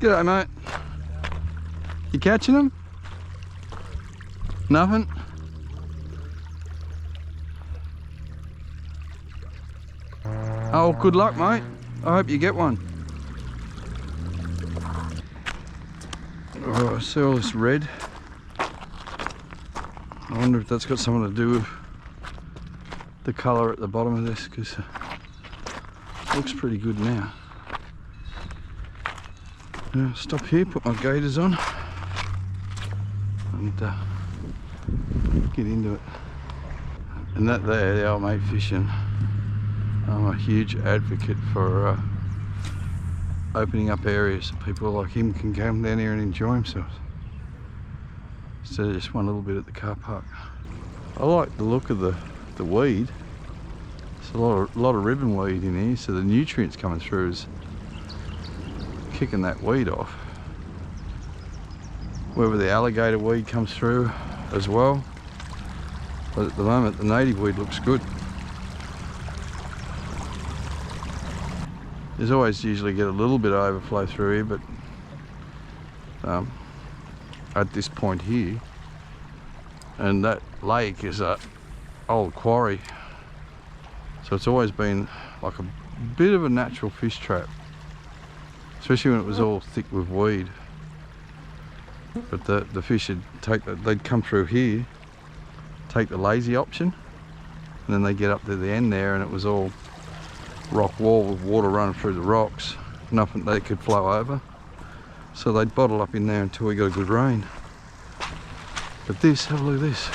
G'day, mate. You catching them? Nothing? Oh, good luck, mate. I hope you get one. Oh, I see all this red. I wonder if that's got something to do with the colour at the bottom of this, because it looks pretty good now. Stop here, put my gaiters on, and get into it. And that there, the old mate fishing. I'm a huge advocate for opening up areas so people like him can come down here and enjoy themselves, instead of just one little bit at the car park. I like the look of the weed. There's a lot of ribbon weed in here, so the nutrients coming through is kicking that weed off. Whether the alligator weed comes through as well, but at the moment the native weed looks good. There's always usually get a little bit of overflow through here, but at this point here, and that lake is a old quarry, so it's always been like a bit of a natural fish trap, especially when it was all thick with weed. But the fish would they'd come through here, take the lazy option, and then they get up to the end there and it was all rock wall with water running through the rocks, nothing they could flow over, so they'd bottle up in there until we got a good rain. But this, have a look at this,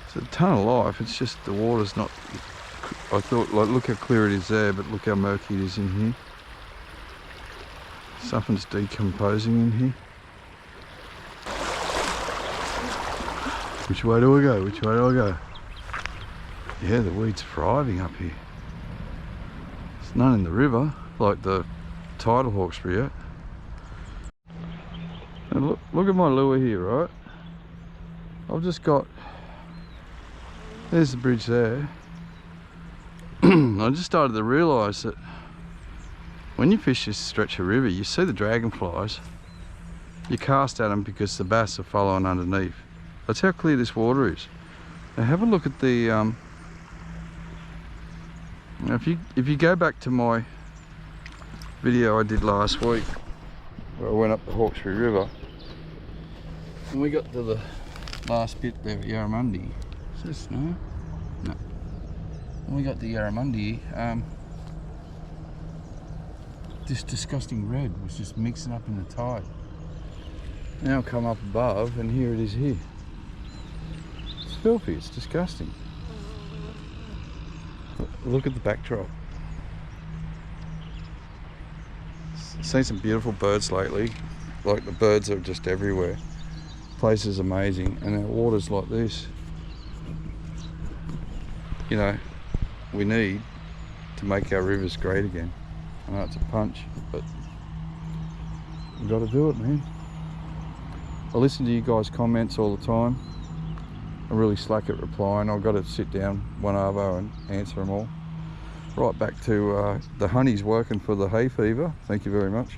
it's a ton of life. It's just the water's not, I thought, like, look how clear it is there, but look how murky it is in here. Something's decomposing in here. Which way do I go? Which way do I go? Yeah, the weed's thriving up here. There's none in the river like the tidal Hawkesbury yet. And look at my lure here, right? I've just got, there's the bridge there. I just started to realise that when you fish this stretch of river, you see the dragonflies, you cast at them because the bass are following underneath. That's how clear this water is. Now have a look at the now if you go back to my video I did last week where I went up the Hawkesbury River and we got to the last bit there at Yarramundi. Is this snow? No. When we got to Yarramundi, this disgusting red was just mixing up in the tide. Now come up above and here it is here. It's filthy, it's disgusting. Look at the backdrop. Seen some beautiful birds lately. Like, the birds are just everywhere. The place is amazing, and our water's like this. You know, we need to make our rivers great again. I know it's a punch, but we've got to do it, man. I listen to you guys' comments all the time. I'm really slack at replying. I've got to sit down one arvo and answer them all. Right back to the honey's working for the hay fever. Thank you very much.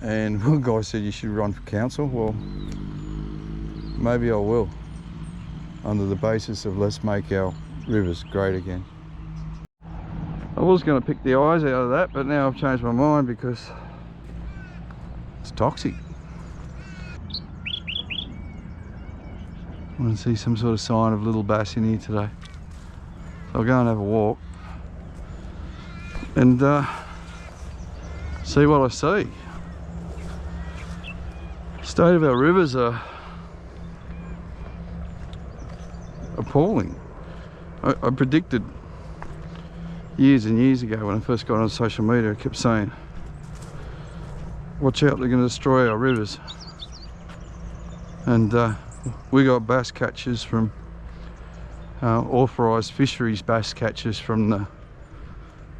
And one guy said you should run for council. Well, maybe I will, under the basis of let's make our rivers great again. I was going to pick the eyes out of that, but now I've changed my mind because it's toxic. I want to see some sort of sign of little bass in here today. So I'll go and have a walk and see what I see. State of our rivers are appalling. I predicted years and years ago when I first got on social media, I kept saying, watch out, they're going to destroy our rivers. And we got bass catches from authorised fisheries bass catches from the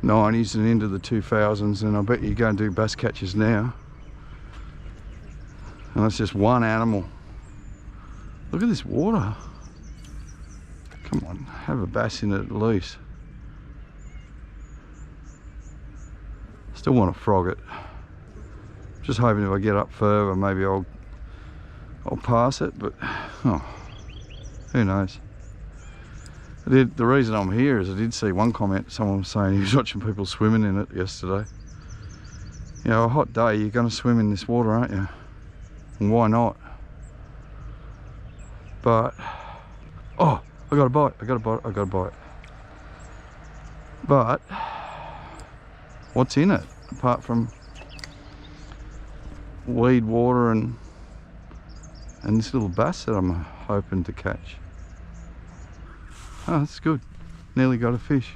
90s and into the 2000s, and I bet you go and do bass catches now and that's just one animal. Look at this water. Come on, have a bass in it at least. Still want to frog it. Just hoping if I get up further, maybe I'll pass it, but oh, who knows. The reason I'm here is I did see one comment, someone was saying he was watching people swimming in it yesterday. You know, a hot day, you're going to swim in this water, aren't you? And why not? But, oh, I got a bite, I got a bite. But, what's in it, apart from weed, water, and this little bass that I'm hoping to catch? Oh, that's good. Nearly got a fish.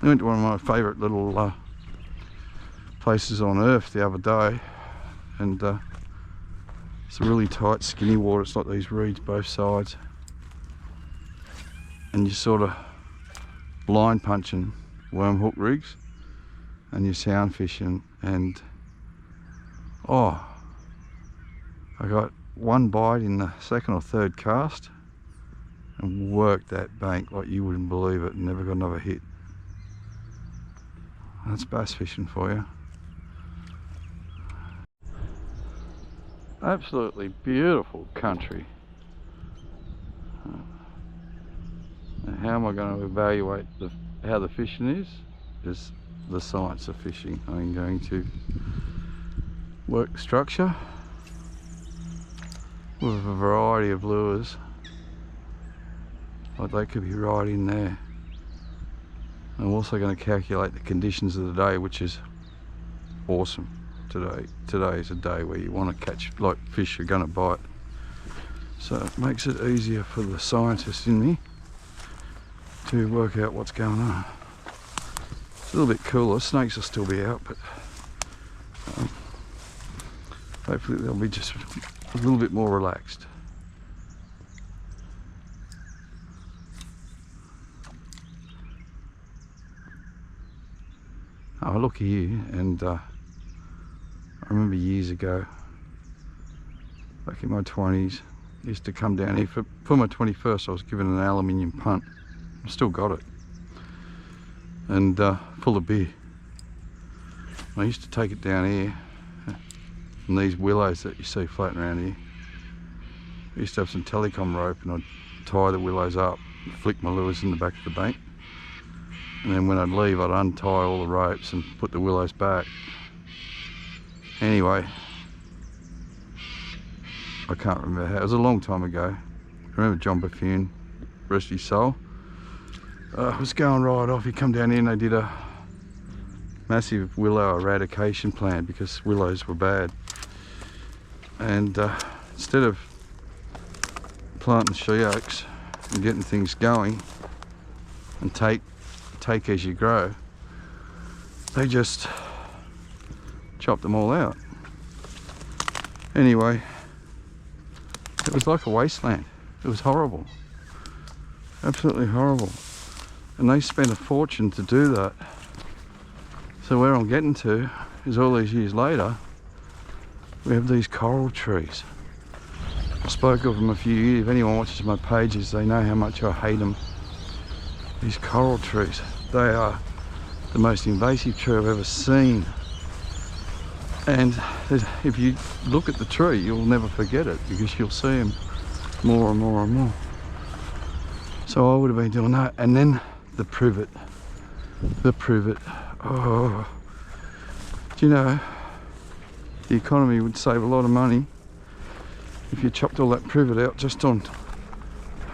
I went to one of my favourite little places on earth the other day, and it's a really tight, skinny water. It's like these reeds both sides, and you sort of line punching worm hook rigs, and you're sound fishing, and oh, I got one bite in the second or third cast and worked that bank like you wouldn't believe it, and never got another hit. That's bass fishing for you. Absolutely beautiful country. Now how am I going to evaluate how the fishing is the science of fishing. I'm going to work structure with a variety of lures. Like they could be right in there. I'm also going to calculate the conditions of the day, which is awesome today. Today is a day where you want to catch like fish you're going to bite. So it makes it easier for the scientist in me to work out what's going on. It's a little bit cooler. Snakes will still be out, but hopefully they'll be just a little bit more relaxed. Oh, look here, and I remember years ago, back in my 20s, I used to come down here for my 21st. I was given an aluminium punt. I've still got it, and full of beer. I used to take it down here, and these willows that you see floating around here. I used to have some telecom rope, and I'd tie the willows up, flick my lures in the back of the bank. And then when I'd leave, I'd untie all the ropes and put the willows back. Anyway, I can't remember how. It was a long time ago. I remember John Buffon, rest his soul, was going right off. He come down here and they did a massive willow eradication plan because willows were bad. And instead of planting she oaks and getting things going and take as you grow, they just chopped them all out. Anyway, it was like a wasteland. It was horrible, absolutely horrible, and they spent a fortune to do that. So where I'm getting to is all these years later, we have these coral trees. I spoke of them a few years. If anyone watches my pages, they know how much I hate them. These coral trees, they are the most invasive tree I've ever seen. And if you look at the tree, you'll never forget it because you'll see them more and more and more. So I would have been doing that. And then the privet. Oh, do you know, the economy would save a lot of money if you chopped all that privet out just on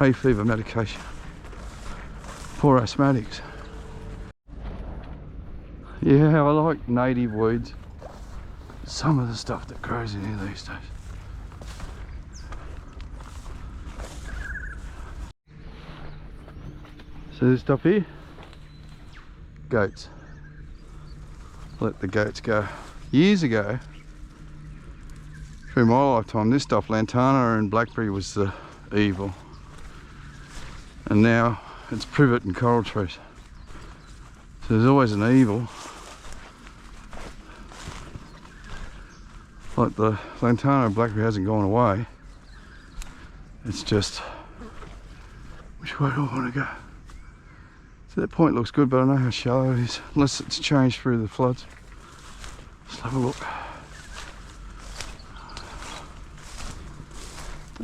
hay fever medication. Poor asthmatics. Yeah, I like native weeds. Some of the stuff that grows in here these days. See this stuff here? Goats. Let the goats go. Years ago, through my lifetime, this stuff, lantana and blackberry, was the evil. And now it's privet and coral trees. So there's always an evil. Like the lantana and blackberry hasn't gone away. It's just, which way do I want to go? So that point looks good, but I know how shallow it is, unless it's changed through the floods. Let's have a look.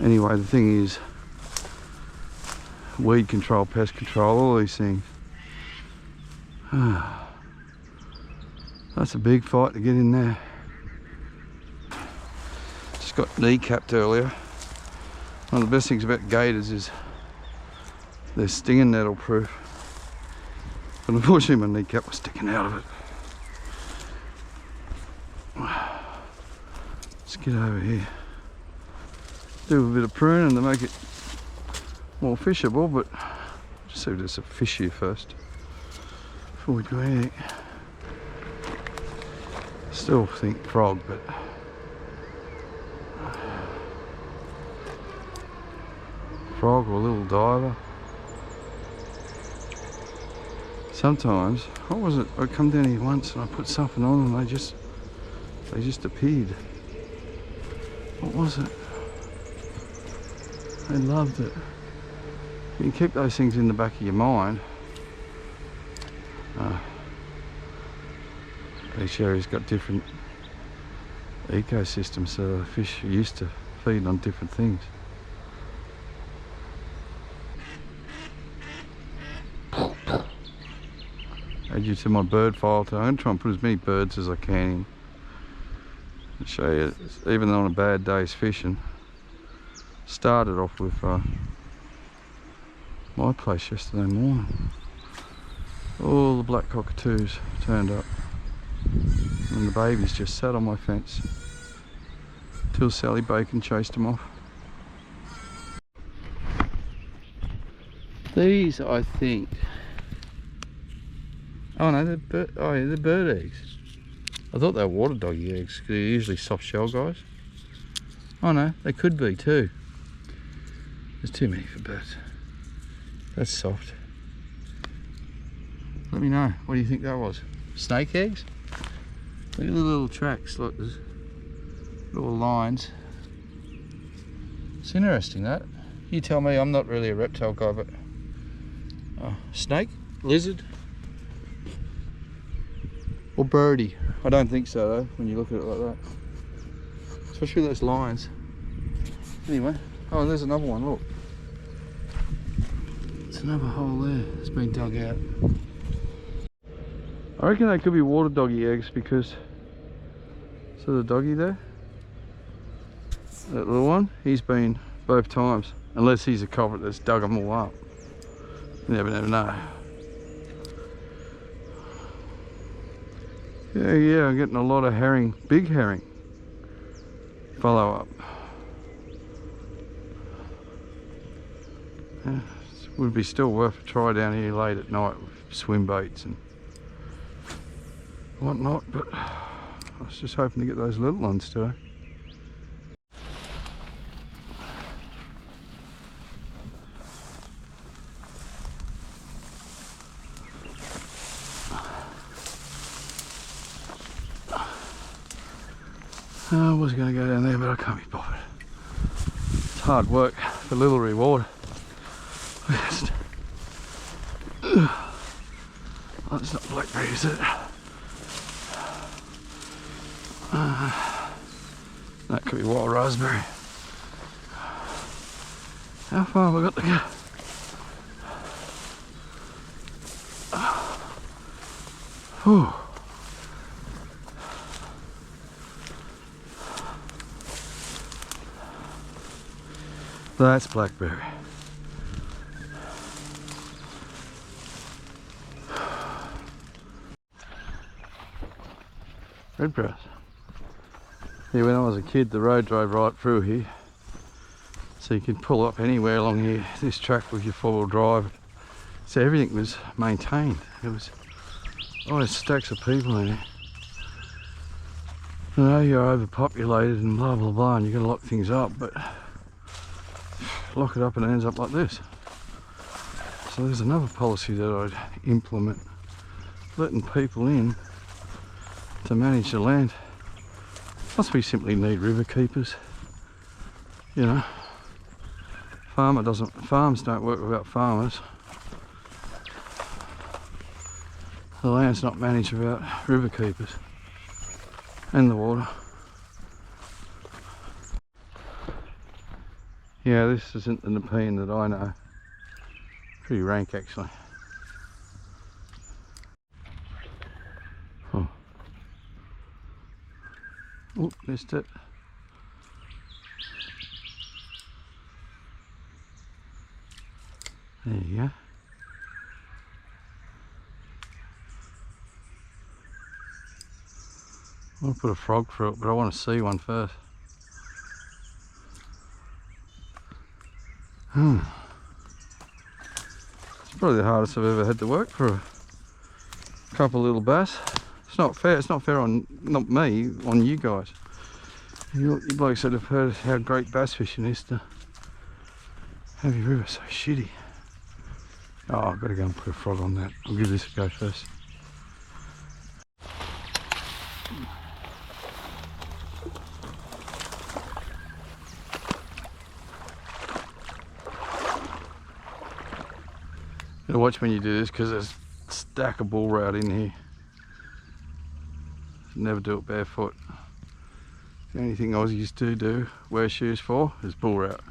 Anyway, the thing is, weed control, pest control, all these things. That's a big fight to get in there. Just got kneecapped earlier. One of the best things about gators is they're stinging nettle proof. But unfortunately my kneecap was sticking out of it. Let's get over here. Do a bit of pruning to make it more fishable, but just see if there's a fish here first before we do anything. Still think frog, but frog or a little diver. Sometimes, what was it? I come down here once and I put something on and they just appeared. What was it? I loved it. You can keep those things in the back of your mind. Each area's got different ecosystems, so the fish are used to feeding on different things. Add you to my bird file today. I'm going to try and put as many birds as I can in. I'll show you, even on a bad day's fishing. Started off with my place yesterday morning. All the black cockatoos turned up. And the babies just sat on my fence till Sally Bacon chased them off. These, I think. Oh no, they're bird eggs. I thought they were water doggy eggs because they're usually soft shell guys. Oh no, they could be too. There's too many for birds. That's soft. Let me know. What do you think that was? Snake eggs? Look at the little tracks. Look, there's little lines. It's interesting that. You tell me. I'm not really a reptile guy, but snake, lizard, or birdie? I don't think so though. When you look at it like that, especially those lines. Anyway, oh, there's another one. Look. Another hole there that's been dug out. I reckon they could be water doggy eggs because, so the doggy there, that little one, he's been both times, unless he's a culprit that's dug them all up. You never know. Yeah, I'm getting a lot of herring, big herring follow up. Yeah. Would be still worth a try down here late at night with swim baits and whatnot, but I was just hoping to get those little ones today. I was going to go down there, but I can't be bothered. It's hard work for little reward. Oh, it's not blackberry, is it? That could be wild raspberry. How far have I got to go? Whew. That's blackberry. Redgrass. Yeah, when I was a kid, the road drove right through here, so you could pull up anywhere along here, this track with your four-wheel drive. So everything was maintained. It was always stacks of people in here. I know you're overpopulated and blah blah blah, and you're going to lock things up, but lock it up and it ends up like this. So there's another policy that I'd implement, letting people in to manage the land. Plus we simply need river keepers, you know. Farms don't work without farmers. the land's not managed without river keepers and the water. Yeah, this isn't the Nepean that I know. Pretty rank actually. Oh, oop, missed it. There you go. I want to put a frog through it, but I want to see one first. It's probably the hardest I've ever had to work for a couple of little bass. It's not fair. It's not fair on not me, on you guys. You blokes that have heard how great bass fishing is to have your river so shitty. Oh, I've got to go and put a frog on that. I'll give this a go first. Gotta watch when you do this because there's a stack of bull route in here. Never do it barefoot. The only thing Aussies do wear shoes for is bull route.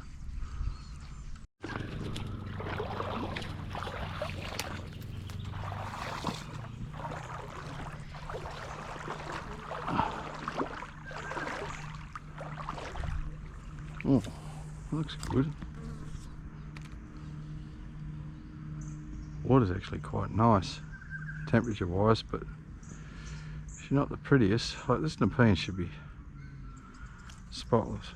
Oh, looks good. Water's actually quite nice, temperature wise, but she's not the prettiest. Like this Nepean should be spotless.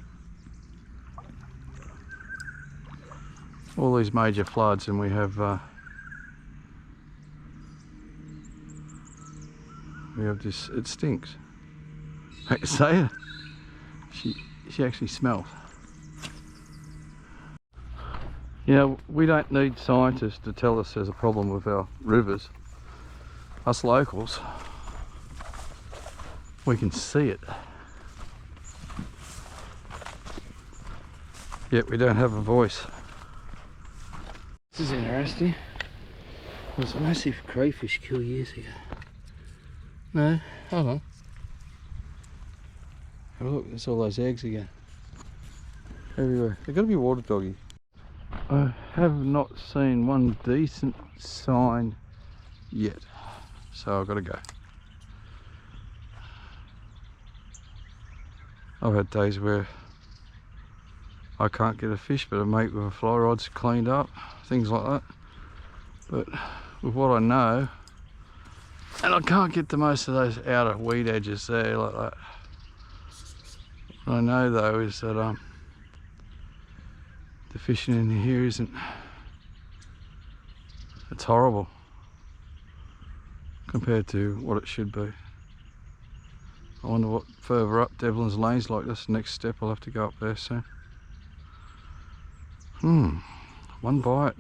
All these major floods and we have this, it stinks. I hate to say it. She actually smells. You know, we don't need scientists to tell us there's a problem with our rivers. Us locals, we can see it. Yet we don't have a voice. This is interesting. There was a massive crayfish kill years ago. No, hold on. Oh look, there's all those eggs again. Everywhere. They've got to be water doggy. I have not seen one decent sign yet, so I've got to go. I've had days where I can't get a fish, but a mate with a fly rod's cleaned up, things like that. But with what I know, and I can't get to most of those outer weed edges there like that. What I know though is that the fishing in here isn't, it's horrible compared to what it should be. I wonder what further up Devlin's Lane's like. That's the next step. I'll have to go up there soon. One bite.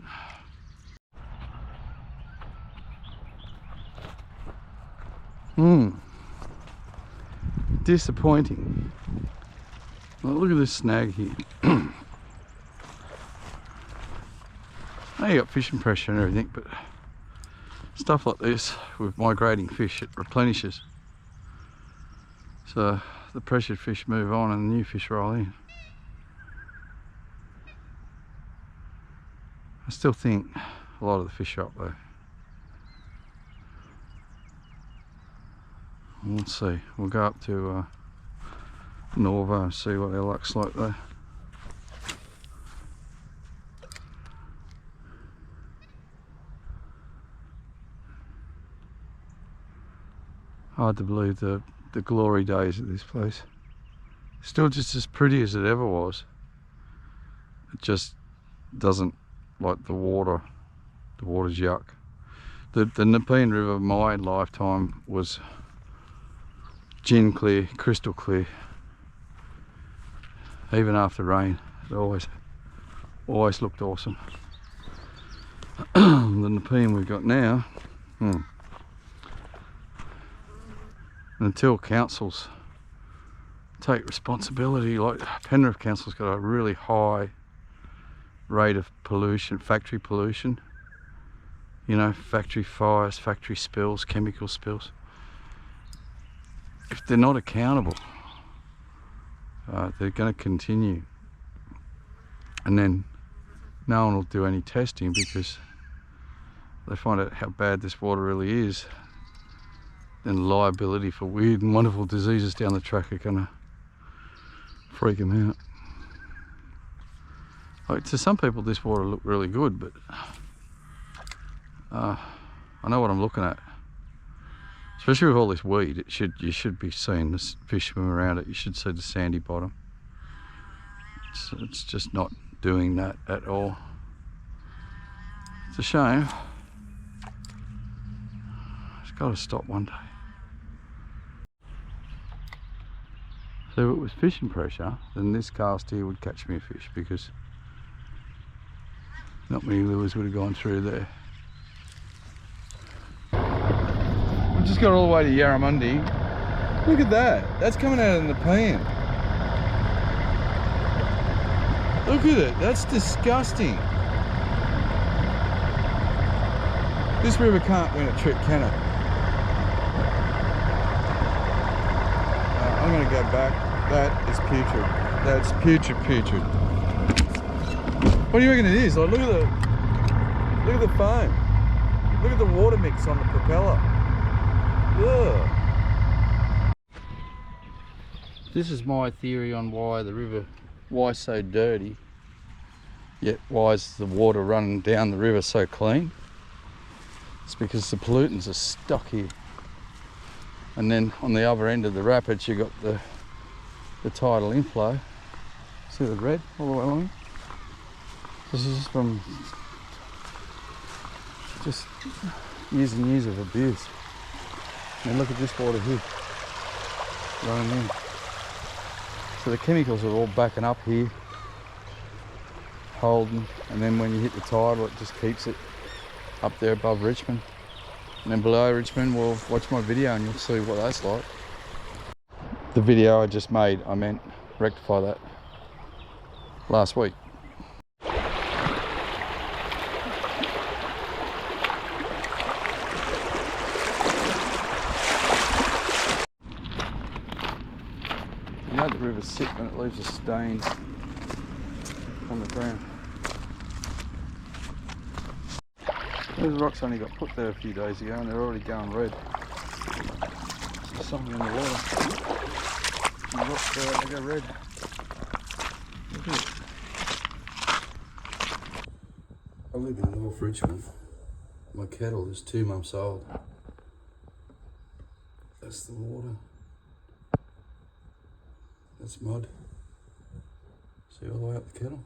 Disappointing. Well, look at this snag here. Now you got fishing pressure and everything, but stuff like this with migrating fish, it replenishes. So the pressured fish move on and the new fish roll in. I still think a lot of the fish are up there. Let's see, we'll go up to Norva and see what their luck's like there. Hard to believe the glory days of this place. Still just as pretty as it ever was. It just doesn't, like the water's yuck. The Nepean River, my lifetime, was gin clear, crystal clear. Even after rain, it always looked awesome. The Nepean we've got now, until councils take responsibility, like Penrith Council's got a really high rate of pollution, factory pollution, You know, factory fires, factory spills, chemical spills. If they're not accountable, they're going to continue. And then no one will do any testing because they find out how bad this water really is. Then liability for weird and wonderful diseases down the track are going to freak them out. Like, to some people this water look really good, but I know what I'm looking at. Especially with all this weed, you should be seeing this fish swim around it. You should see the sandy bottom. It's just not doing that at all. It's a shame. It's got to stop one day. So if it was fishing pressure, then this cast here would catch me a fish, because not many lures would have gone through there. We just got all the way to Yarramundi. Look at that. That's coming out of the Nepean. Look at it. That's disgusting. This river can't win a trip, can it? I'm going to go back. That is putrid. That's putrid. What do you reckon it is? Like, look at the foam. Look at the water mix on the propeller. Ugh. This is my theory on why the river, why so dirty, yet why is the water running down the river so clean? It's because the pollutants are stuck here. And then on the other end of the rapids, you got the tidal inflow. See the red all the way along? This is just from just years and years of abuse. And look at this water here running in. So the chemicals are all backing up here, holding, and then when you hit the tidal, it just keeps it up there above Richmond. And then below Richmond, well, watch my video and you'll see what that's like. The video I just made, I meant rectify that last week. You know the river's sick when it leaves a stain on the ground. Those rocks only got put there a few days ago and they're already going red. There's something in the water. And the rocks they go red. Look at it. I live in North Richmond. My cattle is 2 months old. That's the water. That's mud. See all the way up the kettle?